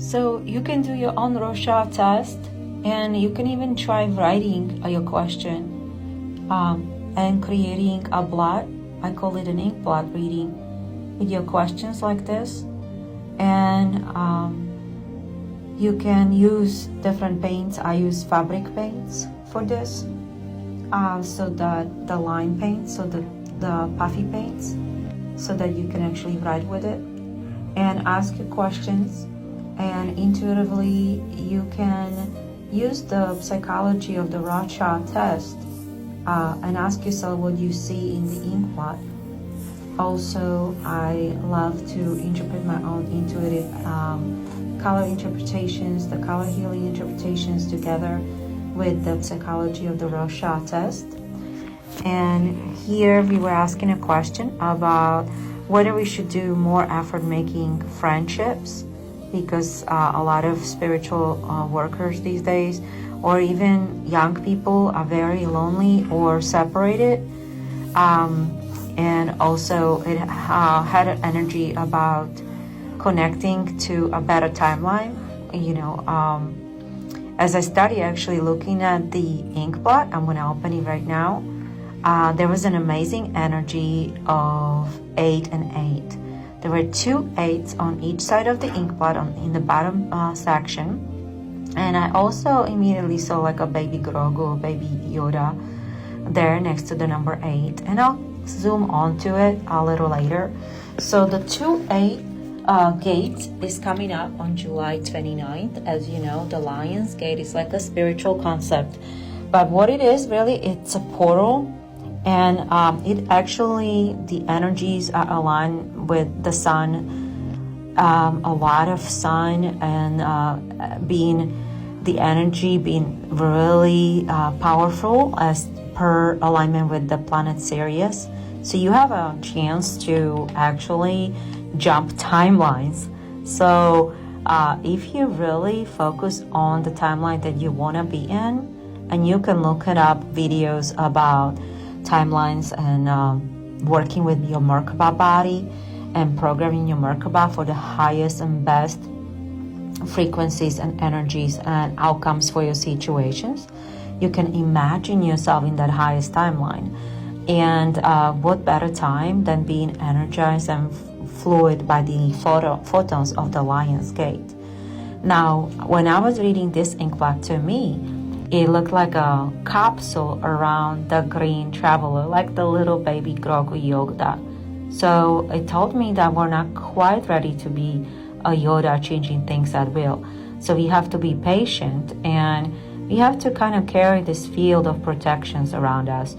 So you can do your own Rorschach test, and you can even try writing your question and creating a blot. I call it an ink blot reading with your questions like this. And you can use different paints. I use fabric paints for this. So that the line paints, so the puffy paints, so that you can actually write with it and ask your questions. And intuitively, you can use the psychology of the Rorschach test and ask yourself what you see in the ink blot. Also, I love to interpret my own intuitive color interpretations, the color healing interpretations together with the psychology of the Rorschach test. And here we were asking a question about whether we should do more effort making friendships, because a lot of spiritual workers these days, or even young people, are very lonely or separated. And also it had an energy about connecting to a better timeline. As I study actually looking at the ink blot, I'm going to open it right now. There was an amazing energy of 8 and 8. There were 2 8s on each side of the ink blot in the bottom section. And I also immediately saw like a baby Grogu, a baby Yoda there next to the number 8. And I'll zoom onto it a little later. So the 2-8 gate is coming up on July 29th. As you know, the Lion's Gate is like a spiritual concept. But what it is really, it's a portal. And it actually, the energies are aligned with the sun, a lot of sun, and being the energy being really powerful as per alignment with the planet Sirius. So you have a chance to actually jump timelines. So if you really focus on the timeline that you want to be in, and you can look it up videos about timelines and working with your Merkaba body and programming your Merkaba for the highest and best frequencies and energies and outcomes for your situations. You can imagine yourself in that highest timeline. And what better time than being energized and fluid by the photons of the Lion's Gate. Now, when I was reading this ink blot, to me, it looked like a capsule around the green traveler, like the little baby Grogu Yoda. So it told me that we're not quite ready to be a Yoda changing things at will. So we have to be patient, and we have to kind of carry this field of protections around us.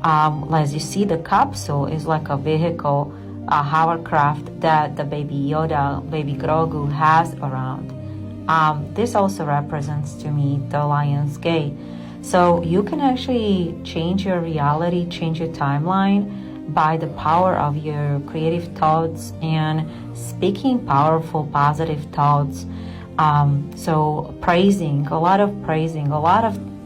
As you see, the capsule is like a vehicle, a hovercraft that the baby Yoda, baby Grogu has around. This also represents to me the Lion's Gate. So you can actually change your reality, change your timeline by the power of your creative thoughts and speaking powerful, positive thoughts. So praising, a lot of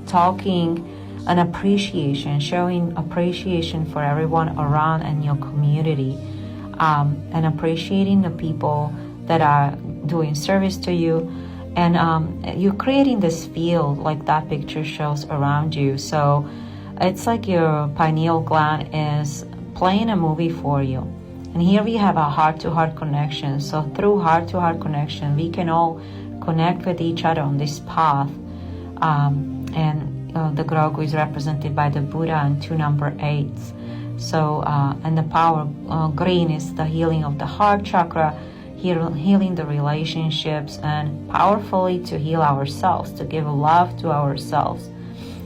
talking and appreciation, showing appreciation for everyone around in your community, and appreciating the people that are doing service to you. And you're creating this field like that picture shows around you. So it's like your pineal gland is playing a movie for you. And here we have a heart-to-heart connection. So through heart-to-heart connection, we can all connect with each other on this path. The Grogu is represented by the Buddha and 2 number 8s. So, and the power green is the healing of the heart chakra, healing the relationships, and powerfully to heal ourselves, to give love to ourselves.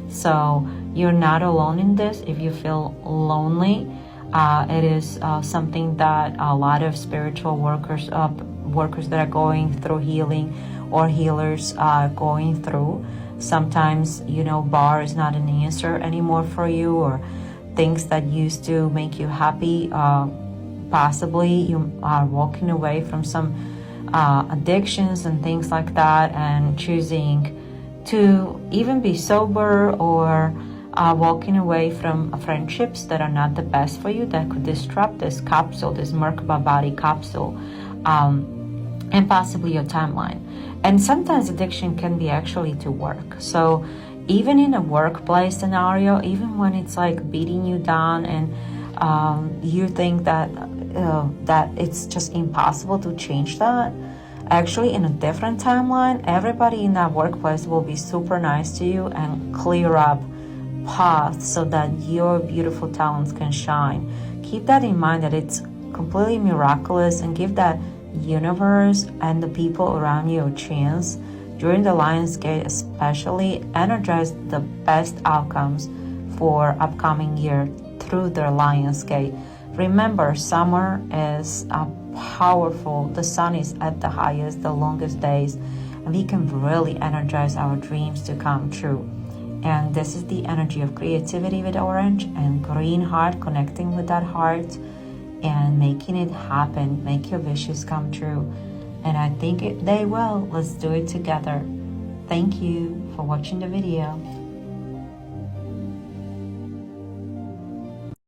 So you're not alone in this. If you feel lonely, it is something that a lot of spiritual workers that are going through healing or healers are going through. Sometimes, bar is not an answer anymore for you, or things that used to make you happy. Possibly you are walking away from some addictions and things like that, and choosing to even be sober, or walking away from friendships that are not the best for you, that could disrupt this capsule, this Merkaba body capsule. and possibly your timeline. And sometimes addiction can be actually to work. So even in a workplace scenario, even when it's like beating you down and you think that that it's just impossible to change that, actually in a different timeline, everybody in that workplace will be super nice to you and clear up paths so that your beautiful talents can shine. Keep that in mind, that it's completely miraculous, and give that universe and the people around you a chance during the Lionsgate, especially energize the best outcomes for upcoming year through the Lionsgate. Remember, summer is powerful. The sun is at the highest, the longest days, and we can really energize our dreams to come true. And this is the energy of creativity with orange and green heart, connecting with that heart and making it happen. Make your wishes come true. And I think they will. Let's do it together. Thank you for watching the video.